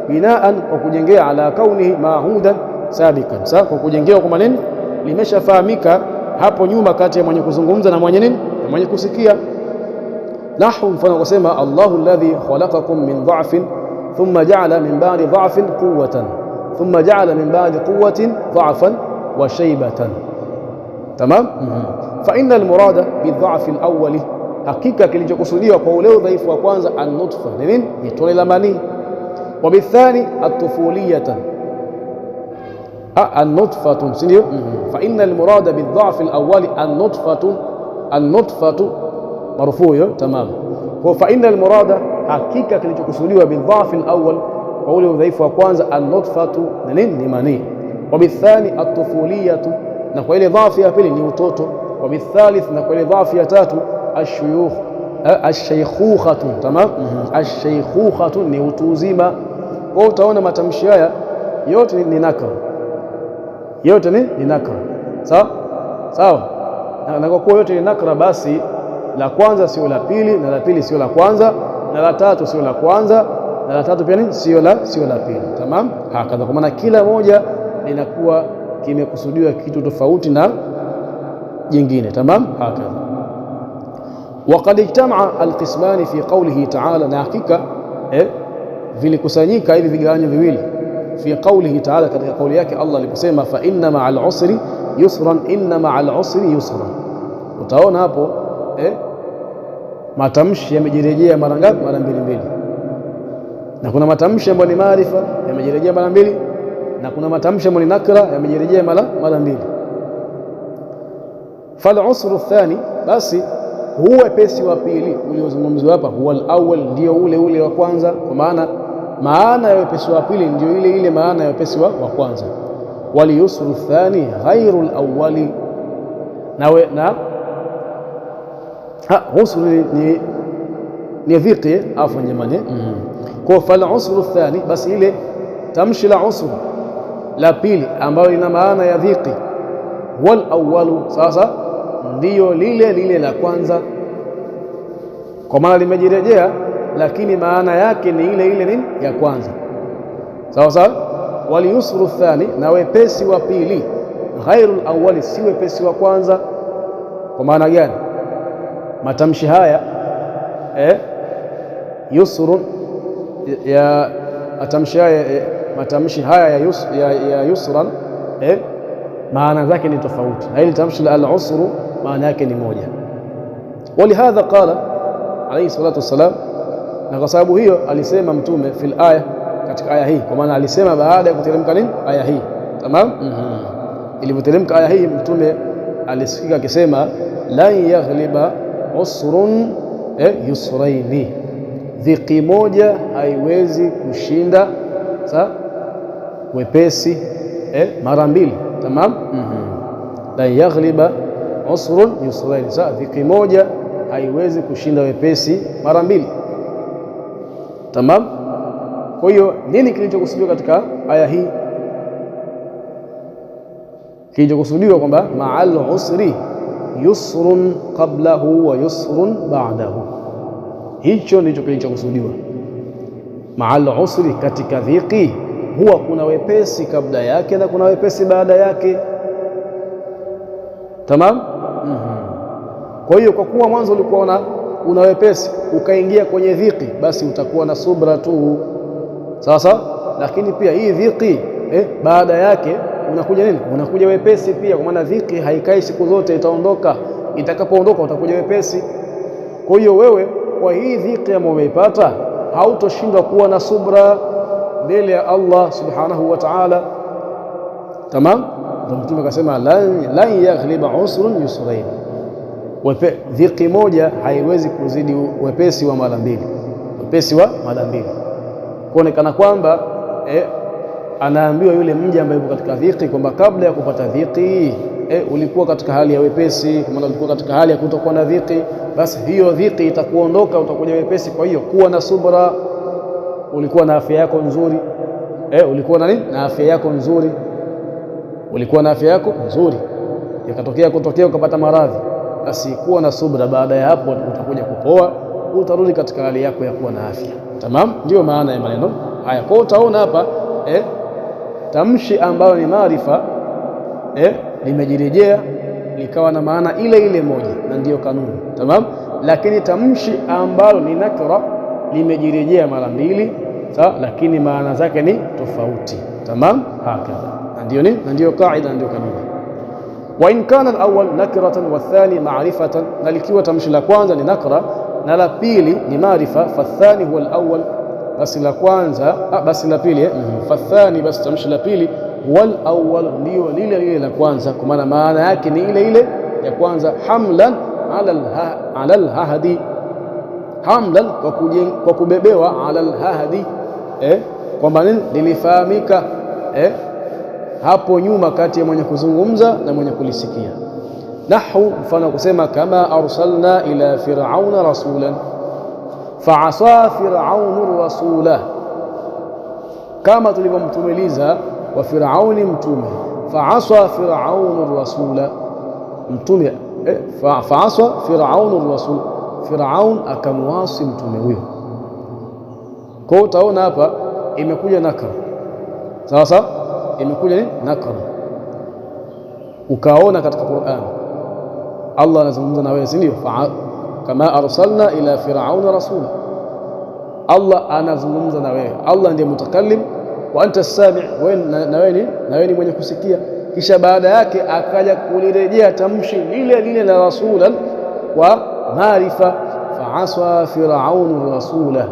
binaan, kwa kujengea ala kaunihi maahudan sabikan, sawa, kwa kujengea kwa maneno limeshafahamika hapo nyuma kati ya mwenye kuzungumza na mwenye nini, na mwenye kusikia. Nahu, mfano kusema Allahu alladhi khalaqakum min dha'fin thumma ja'ala min ba'di dha'fin quwwatan thumma ja'ala min ba'di quwwatin dha'fan wa shaybatan. Tamam. Fa inna almurada bidha'fi alawwali, hakika kilichokusudiwa kwa ule udhaifu wa kwanza an-nutfa ni nini? Ni tone la manii. Wa bithani at-tufuliyatan, an-nutfatun, si ndio? Fa inna almurada bidha'fi alawwali an-nutfatu marfu'u. Tamam. Kwa fa inna almurada, hakika kilichokusudiwa bidha'fi alawwal kwa ule udhaifu wa kwanza, an-nutfatu ni manii, wa bithani at-tufuliyatu, na kwa ile dhafu ya pili ni utoto, wa bithalith, na kwa ile dhafu ya tatu ashuyukh ashaykhukhatun. Tamam, ashaykhukhatun ni utu uzima. Kwa utaona matamshi haya yote ni nakra, yote ni nakra. Sawa sawa, na kwa kuwa yote ni nakra, basi la kwanza sio la pili, na la pili sio la kwanza, na la tatu sio la kwanza, na la tatu pia sio la pili. Tamam, hakadha, kwa maana kila moja linakuwa kimekusudiwa kitu tofauti na jingine. Tamam, hakadha. Waqad ijtamaa alqismani fi qawlihi ta'ala, na hakika vilikusanyika hivi vigawanyo viwili fi qawlihi ta'ala, katika kauli yake Allah aliposema fa inna ma'al usri yusran, inna ma'al usri yusran. Utaona hapo matamshi yamejirejea mara ngapi? Mara mbili. Na kuna matamshi ambayo ni maarifa yamejirejea mara mbili, na kuna matamshi ambayo ni nakra yamejirejea mara mbili. Fal usru thani, basi huwa wepesi wa pili uliozungumziwa hapa, huwa al-awwal, ndio ule wa kwanza, kwa maana ya wepesi wa pili ndio ile maana ya wepesi wa kwanza. Wal yusru thani ghairu al-awwali, na usru ni dhiki afu jamani. Kwa fal usru thani, basi ile tamshi la usru la pili ambayo ina maana ya dhiki, wal awwalu, sasa ndiyo lile la kwanza, kwa maana limejirejea, lakini maana yake ni ile nini ya kwanza. Sawa sawa. Wal yusru thani, na wepesi wa pili, ghairul awwali, si wepesi wa kwanza. Kwa maana gani? Matamshi haya yusrun ya matamshi haya ya yusran maana zake ni tofauti, na hili tamshi la al-usru maana yake ni moja. Walihadha qala alayhi salatu wassalam, na kwa sababu hiyo alisema Mtume fil aya, katika aya hii, kwa maana alisema baada ya kuteremka nini aya hii. Tamam, ilivyoteremka aya hii Mtume alisikika akisema lan yaghliba usrun yusraini, dhiki moja haiwezi kushinda wepesi mara mbili. Tamam, la yaghliba usrun yusraini, dhiki moja haiwezi kushinda wepesi mara mbili. Tamam. Kwa hiyo nini kilichokusudiwa katika aya hii? Kilichokusudiwa kwamba ma'al usri yusrun qablahu wa yusrun ba'dahu, hicho ndicho kilichokusudiwa. Ma'al usri, katika dhiki huwa kuna wepesi kabla yake na kuna wepesi baada yake. Tamam. Kwa hiyo kwa kuwa mwanzo ulikuwa una wepesi ukaingia kwenye dhiki, basi utakuwa na subra tu. Sasa lakini pia hii dhiki baada yake unakuja nini? Unakuja wepesi pia, kwa maana dhiki haikai siku zote, itaondoka. Itakapoondoka utakuja wepesi. Kwa hiyo wewe kwa hii dhiki ambayo umeipata hautoshindwa kuwa na subra mbele ya Allah subhanahu wa ta'ala. Tamam. Ndio Mtume akasema lan yaghliba usrun yusrain, dhiki moja haiwezi kuzidi wepesi wa mara mbili, wepesi wa mara mbili. Kuonekana kwamba anaambiwa yule mja ambaye yuko katika dhiki kwamba kabla ya kupata dhiki ulikuwa katika hali ya wepesi, kwa maana ulikuwa katika hali ya kutokuwa na dhiki, basi hiyo dhiki itakuondoka, utakuja wepesi. Kwa hiyo kuwa na subra. Ulikuwa na afya yako nzuri, ulikuwa na nini? Na afya yako nzuri, ulikuwa na afya yako nzuri, kutokea ukapata maradhi, basi kuwa na subra. Baada ya hapo utakuja kupoa, utarudi katika hali yako ya kuwa na afya. Tamam, ndio maana ya maneno haya. Kwa utaona hapa tamshi ambayo ni maarifa limejirejea likawa na maana ile moja, na ndiyo kanuni. Tamam, lakini tamshi ambalo ni nakra limejirejea mara mbili, sawa, lakini maana zake ni tofauti. Tamam, hakadha, na ndiyo kaida, ndio kanuni. Wa in kana al-awwal nakratan wa thani ma'rifatan, na likiwa tamshi la kwanza ni nakra na la pili ni maarifa, fa thani huwa al-awwal, basi la kwanza basi la pili fa thani, basi tamshi la pili wal awwal, ndio lile la kwanza, kwa maana maana yake ni ile ya kwanza. Hamlan ala al-hahdi, hamlan kwa kubebewa, ala al-hahdi kwamba nini, lilifahamika hapo nyuma kati ya mwenye kuzungumza na mwenye kulisikia. Nahu, mfano kusema kama arsalna ila fir'auna rasulan fa'asa fir'aunu rasula, kama tulivyomtumiliza wa Firauni mtume. Fa'asa fir'aunu rasula, mtume fa'asa fir'aunu rasul, Firaun akamwasi mtume huyo. Kwa hiyo utaona hapa imekuja nakra, sawa sawa, imekuja ni nakra. Ukaona katika Qur'an Allah anazungumza na wewe, si ndio? Kama arsalna ila fir'auna rasula, Allah anazungumza na wewe, Allah ndiye mutakallim wa anta as-sami', na wewe ni mwenye kusikia. Kisha baada yake akaja kulirejea tamshi lile lile la rasulan wa maarifa, fa'asa fir'aunu rasula.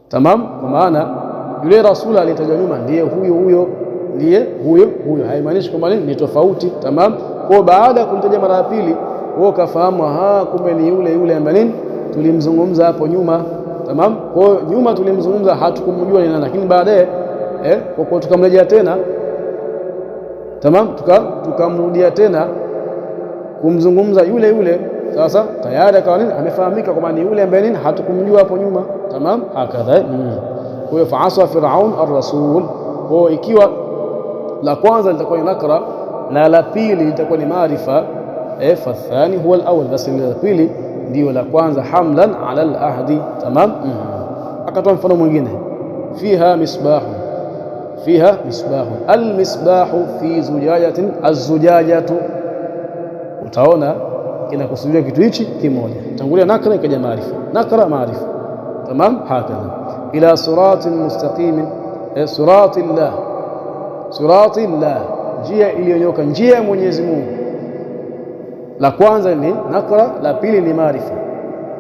Tamam, kwa maana yule rasula aliyetajwa nyuma ndiye huyo, haimaanishi kwamba ni tofauti. Tamam, kwa baada ya kumtaja mara ya pili wewe ukafahamu kumbe ni yule ambaye tulimzungumza hapo nyuma. Tamam, kwa nyuma tulimzungumza hatukumjua ni nani, lakini baadaye kwa tukamrejea tena. Tamam, tukamrudia tena kumzungumza yule. Sasa tayari akawa amefahamika kwamba ni yule ambaye hatukumjua hapo nyuma. Tamam, hakadha. Kwa hiyo fa'asa fir'aun ar-rasul, kwa ikiwa la kwanza litakuwa ni nakra na la pili litakuwa ni maarifa, fathani huwa al-awwal, basi la pili ndio la kwanza, hamlan ala al-ahdi. Tamam. Akatoa mfano mwingine, fiha misbahu al-misbahu fi zujajatin, az-zujajatu. Utaona kinakusudia kitu hichi kimoja, tangulia nakra ikaja maarifa, nakra maarifa. Tamam, hakadha. Ila siratin mustaqimin, siratillah, njia iliyonyoka, njia ya Mwenyezi Mungu. La kwanza ni nakra, la pili ni maarifa.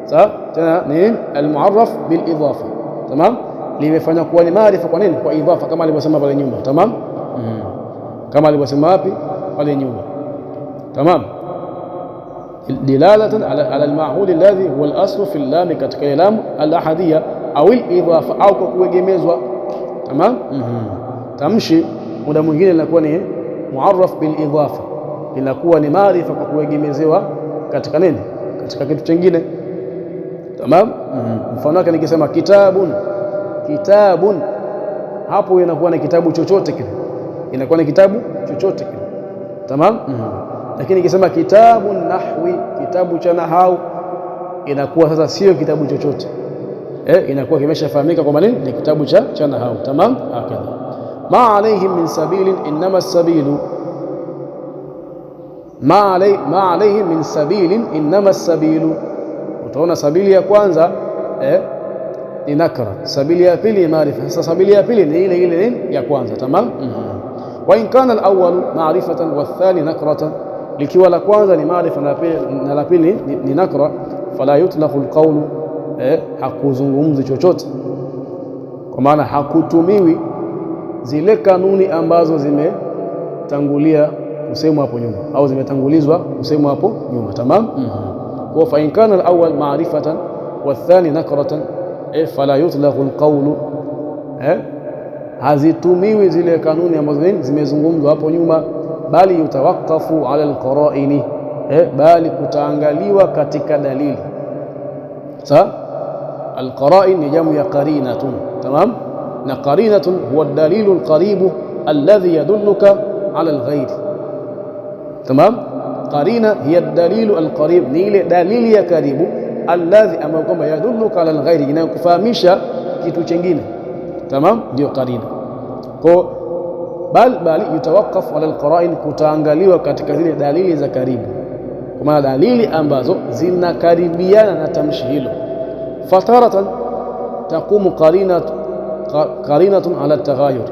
Sawa, tena ni almuarraf bil idafa. Tamam, limefanya kuwa ni maarifa. Kwa nini? Kwa idafa, kama alivyosema pale nyuma. Tamam, kama alivyosema wapi pale nyuma. Tamam, dilalatan ala alma'hud alladhi huwa al-aslu fi al-lam, katika lam al-ahadiyya au al-idafa, au kwa kuegemezwa. Tamam, tamshi muda mwingine linakuwa ni muarraf bil idafa, linakuwa ni maarifa kwa kuegemezewa katika nini, katika kitu kingine. Tamam, mfano wake nikisema kitabun, hapo inakuwa ni kitabu chochote kile, inakuwa ni kitabu chochote kile. Tamam, lakini nikisema kitabun nahwi, kitabu cha nahau, inakuwa sasa sio kitabu chochote, inakuwa kimeshafahamika kwamba ni kitabu cha nahau. Tamam, hakadha. Ma alayhim min sabilin innama as-sabilu, ma alayhim min sabilin innama as-sabilu. Utaona sabili ya kwanza ni nakra, sabili ya pili ni maarifa. Sasa sabili ya pili ni ile ya kwanza. Tamam, wa in kana al-awwal ma'rifatan wa ath-thani nakratan, likiwa la kwanza ni maarifa na la pili ni nakra, fala yutlaqu al-qawlu, hakuzungumzi chochote, kwa maana hakutumiwi zile kanuni ambazo zimetangulia kusemwa hapo nyuma au zimetangulizwa kusemwa hapo nyuma. Tamam, kwa fa in kana al-awwal ma'rifatan wa ath-thani nakratan, fala yutlaqu al-qawlu, hazitumiwi zile kanuni ambazo zimezungumzwa hapo nyuma, bali yutawakafu ala al-qara'ini, bali kutaangaliwa katika dalili. Sawa, al-qara'in ni jamu ya qarinatun. Tamam, na qarinatun huwa ad-dalilu al-qaribu alladhi yadulluka ala al-ghayr. Tamam, qarina hiya ad-dalilu al-qarib, ni ile dalili ya karibu, alladhi, ambayo kwamba yadulluka ala al-ghayr, inayokufahamisha kitu kingine. Tamam, ndio qarina. Kwa bali yutawakafu ala al-qara'in, kutaangaliwa katika zile dalili za karibu, kwa maana dalili ambazo zinakaribiana na tamshi hilo. Fataratan taqumu qarinatun ala at-taghayur.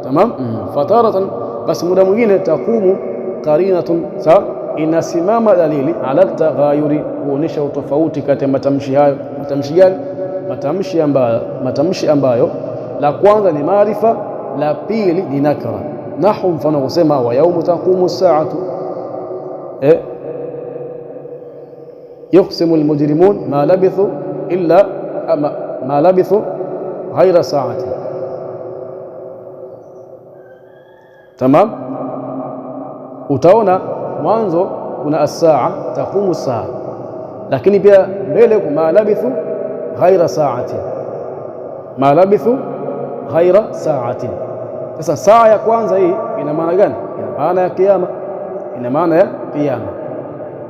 Tamam, fataratan, basi muda mwingine taqumu qarinatun, sawa, inasimama dalili ala at-taghayuri, kuonesha utofauti kati ya matamshi hayo. Matamshi gani? Matamshi ambayo la kwanza ni maarifa, la pili ni nakra. Nahu, mfano kusema wa yawma taqumu as-sa'atu, yuqsimu al-mujrimun ma labithu illa ma labithu ghaira sa'ati. Tamam. Utaona mwanzo kuna as-saa, taqumu as-saa, lakini pia mbele ma labithu ghaira sa'ati, ma labithu ghaira sa'ati. Sasa saa ya kwanza hii ina maana gani? Ina maana ya kiyama, ina maana ya kiyama.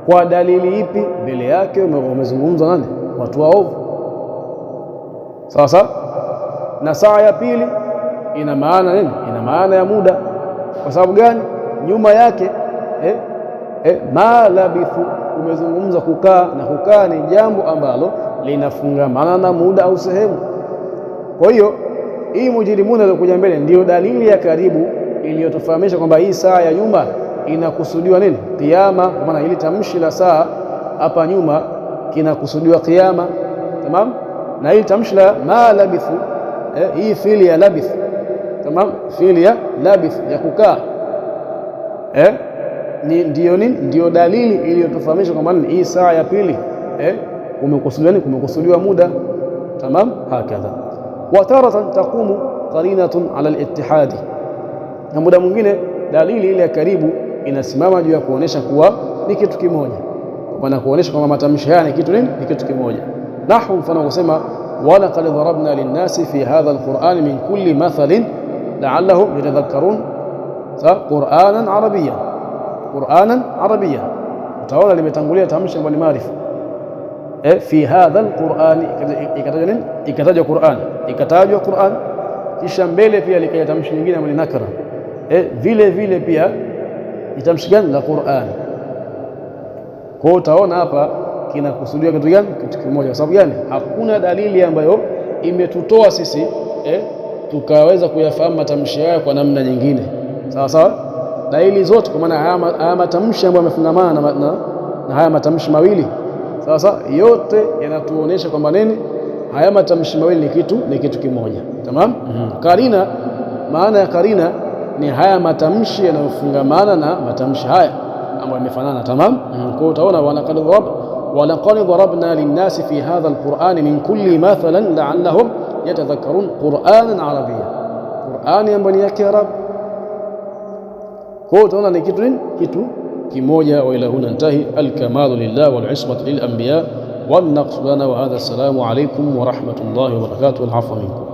Kwa dalili ipi? Mbele yake umezungumza nani? Watu waovu. Sasa na saa ya pili ina maana nini? Ina maana ya muda. Kwa sababu gani? Nyuma yake ma labithu umezungumza kukaa, na kukaa ni jambo ambalo linafungamana na muda au sehemu. Kwa hiyo hii mujrimuna iliyokuja mbele ndiyo dalili ya karibu iliyotufahamisha kwamba hii saa ya nyuma inakusudiwa nini? Kiyama. Kwa maana hili tamshi la saa hapa nyuma kinakusudiwa kiyama. Tamam. Na hili tamshi la ma labithu, hii fiili ya labith, tamam, fiili ya labith ya kukaa, ndiyo nini? Ndiyo dalili iliyotufahamisha kwamba hii saa ya pili kumekusudiwa nini? Kumekusudiwa muda. Tamam. Hakadha. Wa taratan taqumu qarinatun ala al-ittihadi, na muda mwingine dalili ile ya karibu inasimama juu ya kuonesha kuwa ni kitu kimoja, kwa maana kuonesha kwamba matamshi haya ni kitu nini? Ni kitu kimoja. Nahu, mfano kusema wa laqad darabna lin-nasi fi hadha al-Qur'an min kulli mathalin la'allahum yatadhakkarun. Qur'anan arabiyyan, Qur'anan arabiyyan. Utaona limetangulia tamshi ambalo ni maarifa. Fi hadha al-Qur'an ikatajwa nini? Ikatajwa Qur'an, ikatajwa Qur'an, kisha mbele pia likaja tamshi nyingine ambalo ni nakra. Vile vile pia itamshi gani? La Qur'an. Kwa utaona hapa kinakusudia kitu gani? Kitu kimoja. Kwa sababu gani? Hakuna dalili ambayo imetutoa sisi tukaweza kuyafahamu matamshi haya kwa namna nyingine. Sawa sawa. Dalili zote, kwa maana haya matamshi ambayo yamefungamana na haya matamshi mawili, sawa sawa, yote yanatuonesha kwamba nini? Haya matamshi mawili ni kitu kimoja. Tamam. Karina, maana ya karina ni haya matamshi yanayofungamana na matamshi haya ambayo yamefanana. Tamam. Kwa utaona walaqad darabna linnasi fi hadha alqur'ani min kulli mathalan la'allahum yatadhakkarun qur'anan arabiyya, Qur'ani ambayo ni ya Kiarabu. Kwa utaona ni kitu kimoja. Wa ila huna intahi. Alkamalu lillah wal ismatu lil anbiya wan naqsu lana wa hadha. Assalamu alaykum wa rahmatullahi wa barakatuh. Wal afwa minkum.